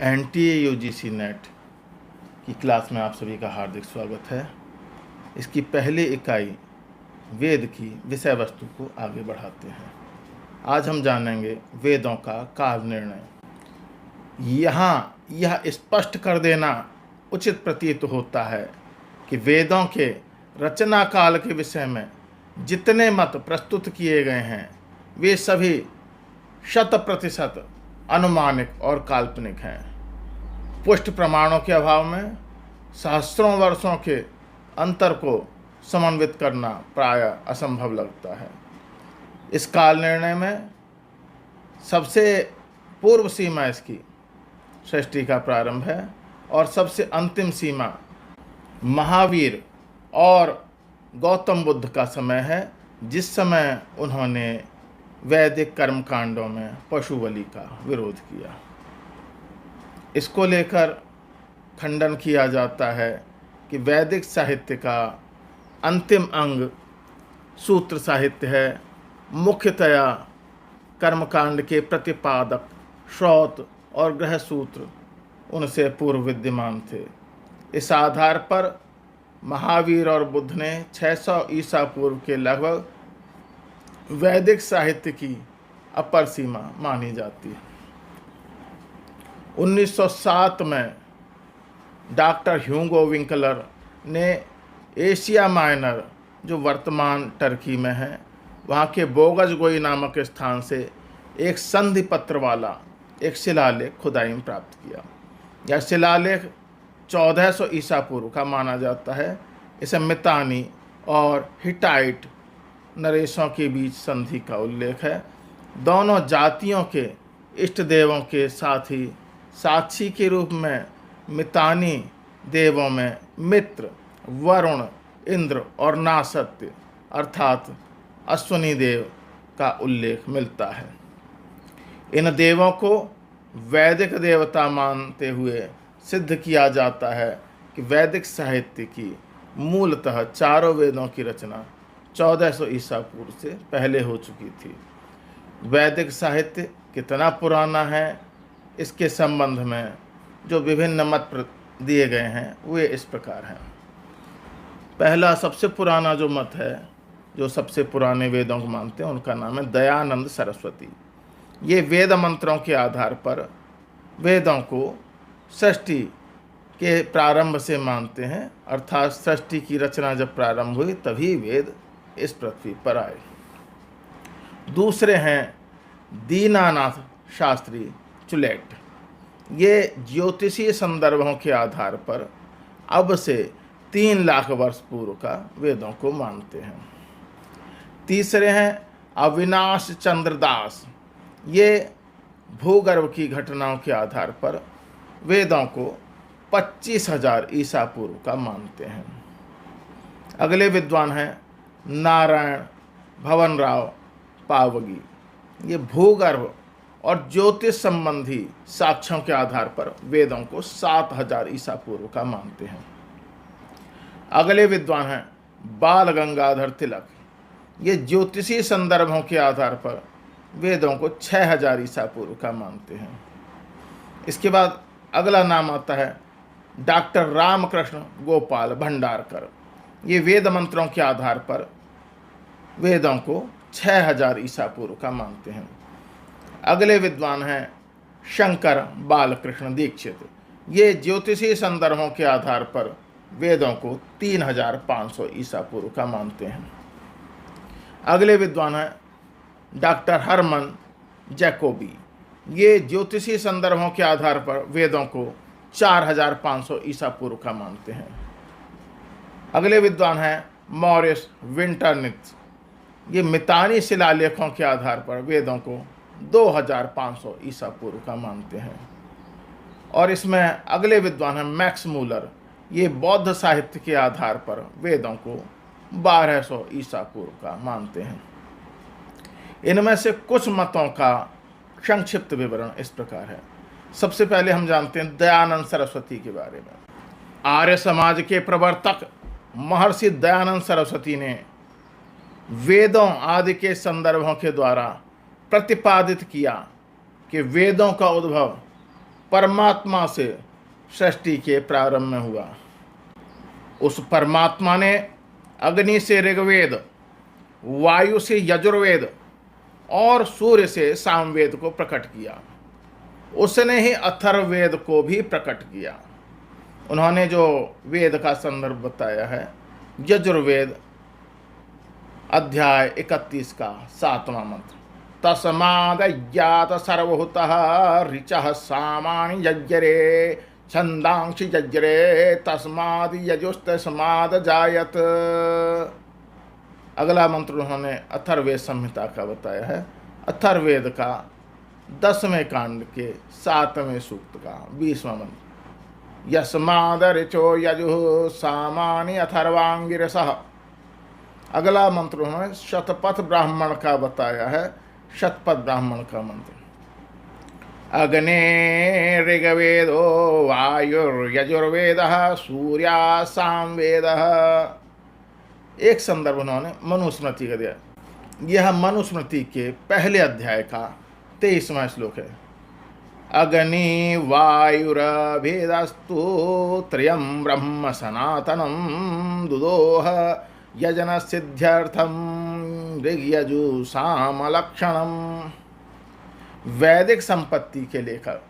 NTA UGC net की class में आप सभी का हार्दिक स्वागत है। इसकी पहली इकाई वेद की विषय वस्तु को आगे बढ़ाते हैं। आज हम जानेंगे वेदों का काल निर्णय। यहाँ यह स्पष्ट कर देना उचित प्रतीत होता है कि वेदों के रचना काल के विषय में जितने मत प्रस्तुत किए गए हैं वे सभी 100% अनुमानिक और काल्पनिक हैं। पुष्ट प्रमाणों के अभाव में सहस्रों वर्षों के अंतर को समन्वित करना प्रायः असंभव लगता है। इस काल निर्णय में सबसे पूर्व सीमा इसकी सृष्टि का प्रारंभ है और सबसे अंतिम सीमा महावीर और गौतम बुद्ध का समय है, जिस समय उन्होंने वैदिक कर्मकांडों में पशु बलि का विरोध किया। इसको लेकर खंडन किया जाता है कि वैदिक साहित्य का अंतिम अंग सूत्र साहित्य है। मुख्यतया कर्मकांड के प्रतिपादक श्रौत और ग्रह सूत्र उनसे पूर्व विद्यमान थे। इस आधार पर महावीर और बुद्ध ने 600 ईसा पूर्व के लगभग वैदिक साहित्य की अपर सीमा मानी जाती है। 1907 में डॉक्टर ह्यूगो विंकलर ने एशिया माइनर, जो वर्तमान टर्की में है, वहाँ के बोगजगोई नामक स्थान से एक संधि पत्र वाला एक शिलालेख खुदाई में प्राप्त किया। यह शिलालेख 1400 ईसा पूर्व का माना जाता है। इसे मितानी और हिटाइट नरेशों के बीच संधि का उल्लेख है। दोनों जातियों के इष्ट देवों के साथ ही साक्षी के रूप में मितानी देवों में मित्र, वरुण, इंद्र और नासत्य अर्थात अश्वनी देव का उल्लेख मिलता है। इन देवों को वैदिक देवता मानते हुए सिद्ध किया जाता है कि वैदिक साहित्य की मूलतः चारों वेदों की रचना 1400 ईसा पूर्व से पहले हो चुकी थी। वैदिक साहित्य कितना पुराना है, इसके संबंध में जो विभिन्न मत दिए गए हैं वे इस प्रकार हैं। पहला सबसे पुराना जो मत है, जो सबसे पुराने वेदों को मानते हैं, उनका नाम है दयानंद सरस्वती। ये वेद मंत्रों के आधार पर वेदों को सृष्टि के प्रारंभ से मानते हैं, अर्थात सृष्टि की रचना जब प्रारंभ हुई तभी वेद इस पृथ्वी पर आए। दूसरे हैं दीनानाथ शास्त्री चुलेट। ये ज्योतिषीय संदर्भों के आधार पर अब से 3 लाख वर्ष पूर्व का वेदों को मानते हैं। तीसरे हैं अविनाश चंद्र दास। ये भूगर्भ की घटनाओं के आधार पर वेदों को 25,000 ईसा पूर्व का मानते हैं। अगले विद्वान हैं नारायण भवन राव पावगी। ये भूगर्भ और ज्योतिष संबंधी साक्ष्यों के आधार पर वेदों को 7,000 ईसा पूर्व का मानते हैं। अगले विद्वान हैं बाल गंगाधर तिलक। ये ज्योतिषीय संदर्भों के आधार पर वेदों को 6,000 ईसा पूर्व का मानते हैं। इसके बाद अगला नाम आता है डॉक्टर रामकृष्ण गोपाल भंडारकर। ये वेद मंत्रों के आधार पर वेदों को 6,000 ईसा पूर्व का मानते हैं। अगले विद्वान हैं शंकर बालकृष्ण दीक्षित। ये ज्योतिषीय संदर्भों के आधार पर वेदों को 3,500 ईसा पूर्व का मानते हैं। अगले विद्वान हैं डॉक्टर हरमन जैकोबी। ये ज्योतिषीय संदर्भों के आधार पर वेदों को 4,500 ईसा पूर्व का मानते हैं। अगले विद्वान हैं मॉरिस विंटरनिथ। ये मितानी शिलालेखों के आधार पर वेदों को 2,500 ईसा पूर्व का मानते हैं। और इसमें अगले विद्वान हैं मैक्स मूलर। ये बौद्ध साहित्य के आधार पर वेदों को 1200 ईसा पूर्व का मानते हैं। इनमें से कुछ मतों का संक्षिप्त विवरण इस प्रकार है। सबसे पहले हम जानते हैं दयानंद सरस्वती के बारे में। आर्य समाज के प्रवर्तक महर्षि दयानंद सरस्वती ने वेदों आदि के संदर्भों के द्वारा प्रतिपादित किया कि वेदों का उद्भव परमात्मा से सृष्टि के प्रारंभ में हुआ। उस परमात्मा ने अग्नि से ऋग्वेद, वायु से यजुर्वेद और सूर्य से सामवेद को प्रकट किया। उसने ही अथर्ववेद को भी प्रकट किया। उन्होंने जो वेद का संदर्भ बताया है, यजुर्वेद अध्याय 31 का 7वां मंत्र, तस्मादज्ञात सर्वभूतः ऋचः सामानि यज्ञरे छंदांसि यज्ञरे तस्माद यजुस्तस्माद जायत। अगला मंत्र उन्होंने अथर्ववेद संहिता का बताया है, अथर्ववेद का 10वें कांड के 7वें सूक्त का 20वां मंत्र, यस्माद ऋचो यजुः सामानि अथर्वांगिरसः। अगला मंत्र उन्होंने शतपथ ब्राह्मण का बताया है, शतपथ ब्राह्मण का मंत्र, अग्ने ऋग्वेदो वायुर्यजुर्वेदः सूर्या सामवेदः। एक संदर्भ उन्होंने मनुस्मृति का दिया। यह मनुस्मृति के पहले अध्याय का 23वां श्लोक है। अग्नि वायुरभेदस्तु त्रयं ब्रह्म सनातनं दुदोह यजन सिद्ध्यर्थम ऋग्यजु सामलक्षणम। वैदिक संपत्ति के लेखक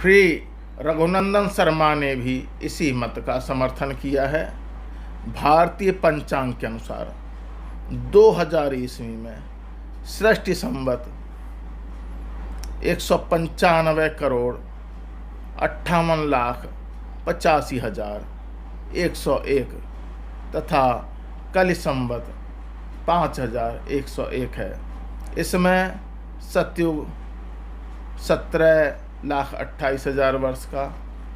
श्री रघुनंदन शर्मा ने भी इसी मत का समर्थन किया है। भारतीय पंचांग के अनुसार 2000 ईस्वी में सृष्टि संवत 195 करोड़ 58,85,101 तथा कलि संवत 5,101 है। इसमें सतयुग 17,28,000 वर्ष का,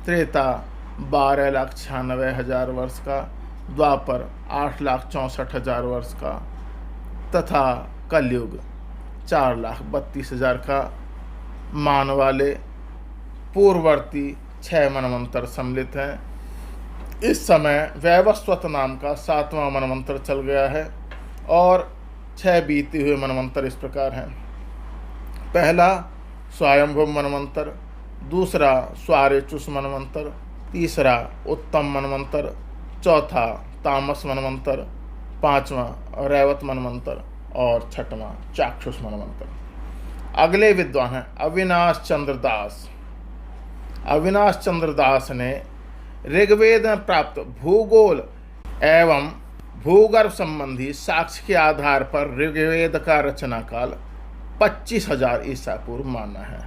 त्रेता 12,96,000 वर्ष का, द्वापर 8,64,000 वर्ष का तथा कलयुग 4,32,000 का मान वाले पूर्ववर्ती 6 मनवंतर सम्मिलित हैं। इस समय वैवस्वत नाम का 7वां मनवंतर चल गया है और 6 बीते हुए मनवंतर इस प्रकार हैं। पहला स्वयंभुव मनवंतर, दूसरा स्वारेचुष मनवंतर, तीसरा उत्तम मनवंतर, चौथा तामस मनवंतर, 5वां रैवत मनवंतर और 6वां चाक्षुष मनवंतर। अगले विद्वान हैं अविनाश चंद्र दास। अविनाश चंद्र दास ने ऋग्वेद में प्राप्त भूगोल एवं भूगर्भ संबंधी साक्ष्य के आधार पर ऋग्वेद का रचना काल 25,000 ईसा पूर्व माना है।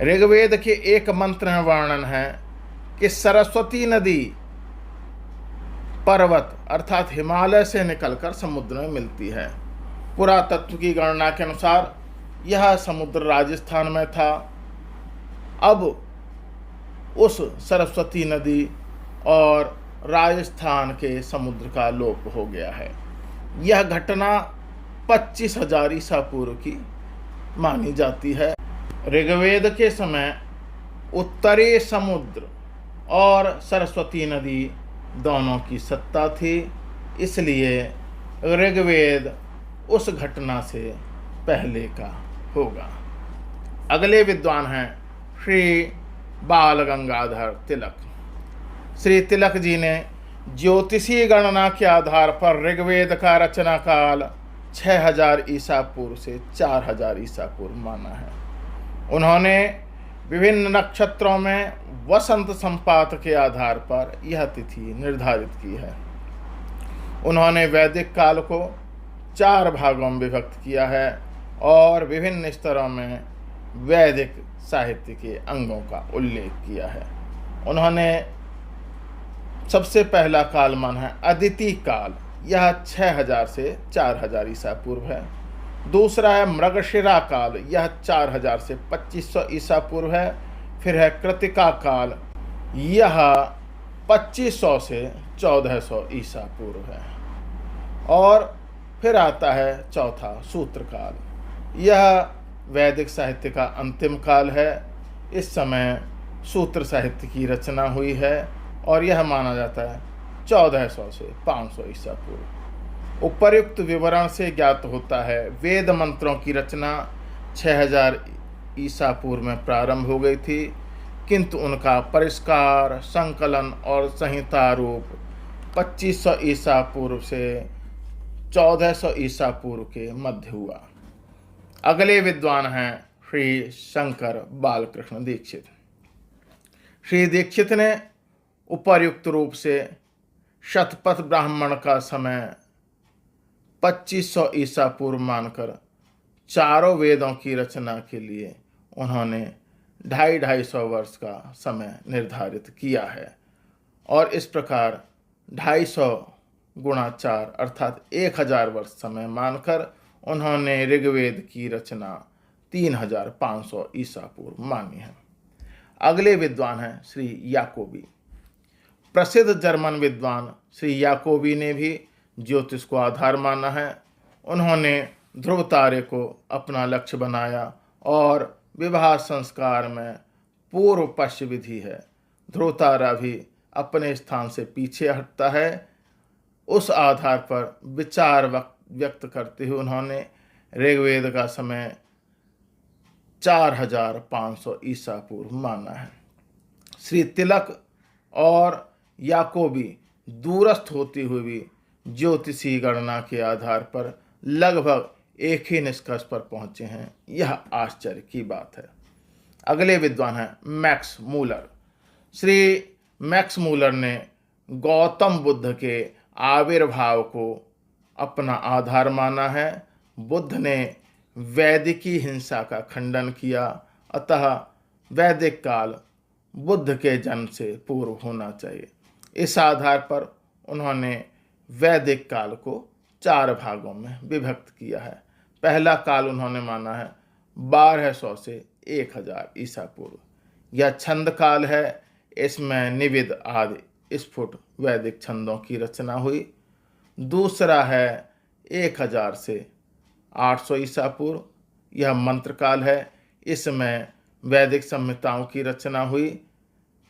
ऋग्वेद के एक मंत्र में वर्णन है कि सरस्वती नदी पर्वत अर्थात हिमालय से निकलकर समुद्र में मिलती है। पुरातत्व की गणना के अनुसार यह समुद्र राजस्थान में था। अब उस सरस्वती नदी और राजस्थान के समुद्र का लोप हो गया है। यह घटना 25,000 ईसा पूर्व की मानी जाती है। ऋग्वेद के समय उत्तरी समुद्र और सरस्वती नदी दोनों की सत्ता थी, इसलिए ऋग्वेद उस घटना से पहले का होगा। अगले विद्वान हैं श्री बाल गंगाधर तिलक। श्री तिलक जी ने ज्योतिषीय गणना के आधार पर ऋग्वेद का रचना काल 6,000 ईसा पूर्व से 4,000 ईसा पूर्व माना है। उन्होंने विभिन्न नक्षत्रों में वसंत संपात के आधार पर यह तिथि निर्धारित की है। उन्होंने वैदिक काल को 4 भागों में विभक्त किया है और विभिन्न स्तरों में वैदिक साहित्य के अंगों का उल्लेख किया है। उन्होंने सबसे पहला काल माना है अदिति काल, यह 6,000 से 4,000 ईसा पूर्व है। दूसरा है मृगशिरा काल, यह 4,000 से 2,500 ईसा पूर्व है। फिर है कृतिका काल, यह 2,500 से 1,400 ईसा पूर्व है। और फिर आता है चौथा सूत्र काल, यह वैदिक साहित्य का अंतिम काल है। इस समय सूत्र साहित्य की रचना हुई है और यह माना जाता है 1,400 से 500 ईसा पूर्व। उपर्युक्त विवरण से ज्ञात होता है वेद मंत्रों की रचना 6,000 ईसा पूर्व में प्रारंभ हो गई थी किंतु उनका परिष्कार, संकलन और संहिता रूप 2500 ईसा पूर्व से 1400 ईसा पूर्व के मध्य हुआ। अगले विद्वान हैं श्री शंकर बालकृष्ण दीक्षित। श्री दीक्षित ने उपर्युक्त रूप से शतपथ ब्राह्मण का समय 2500 ईसा पूर्व मानकर चारों वेदों की रचना के लिए उन्होंने 250 वर्ष का समय निर्धारित किया है और इस प्रकार 250 गुणा 4 अर्थात 1000 वर्ष समय मानकर उन्होंने ऋग्वेद की रचना 3500 ईसा पूर्व मानी है। अगले विद्वान हैं श्री याकोबी। प्रसिद्ध जर्मन विद्वान श्री याकोबी ने भी ज्योतिष को आधार माना है। उन्होंने ध्रुव तारे को अपना लक्ष्य बनाया और विवाह संस्कार में पूर्व पश्य विधि है। ध्रुव तारा भी अपने स्थान से पीछे हटता है। उस आधार पर विचार व्यक्त करते हुए उन्होंने ऋग्वेद का समय 4500 ईसा पूर्व माना है। श्री तिलक और याकोबी दूरस्थ होते हुए भी ज्योतिषी गणना के आधार पर लगभग एक ही निष्कर्ष पर पहुंचे हैं। यह आश्चर्य की बात है। अगले विद्वान हैं Max Muller. Shri Max Muller ने गौतम बुद्ध के आविर्भाव को अपना आधार माना है। बुद्ध ने वैदिकी हिंसा का खंडन किया, अतः वैदिक काल बुद्ध के जन्म से पूर्व होना चाहिए। इस आधार पर उन्होंने वैदिक काल को 4 भागों में विभक्त किया है। पहला काल उन्होंने माना है 1200 से 1000 ईसा पूर्व। यह छंद काल है। इसमें निविद आदि स्फुट वैदिक छंदों की रचना हुई। दूसरा है 1000 से 800 ईसा पूर्व। यह मंत्र काल है। इसमें वैदिक संहिताओं की रचना हुई।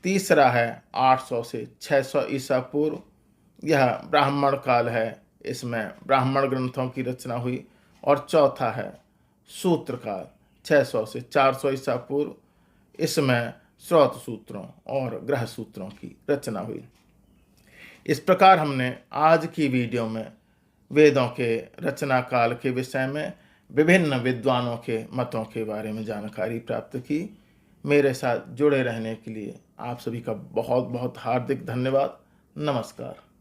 तीसरा है 800 से 600 ईसा पूर्व। यह ब्राह्मण काल है। इसमें ब्राह्मण ग्रंथों की रचना हुई। और चौथा है सूत्र काल 600 से 400 ईसा पूर्व। इसमें स्रोत सूत्रों और ग्रह सूत्रों की रचना हुई। इस प्रकार हमने आज की वीडियो में वेदों के रचना काल के विषय में विभिन्न विद्वानों के मतों के बारे में जानकारी प्राप्त की। मेरे साथ जुड़े रहने के लिए आप सभी का बहुत बहुत हार्दिक धन्यवाद। नमस्कार।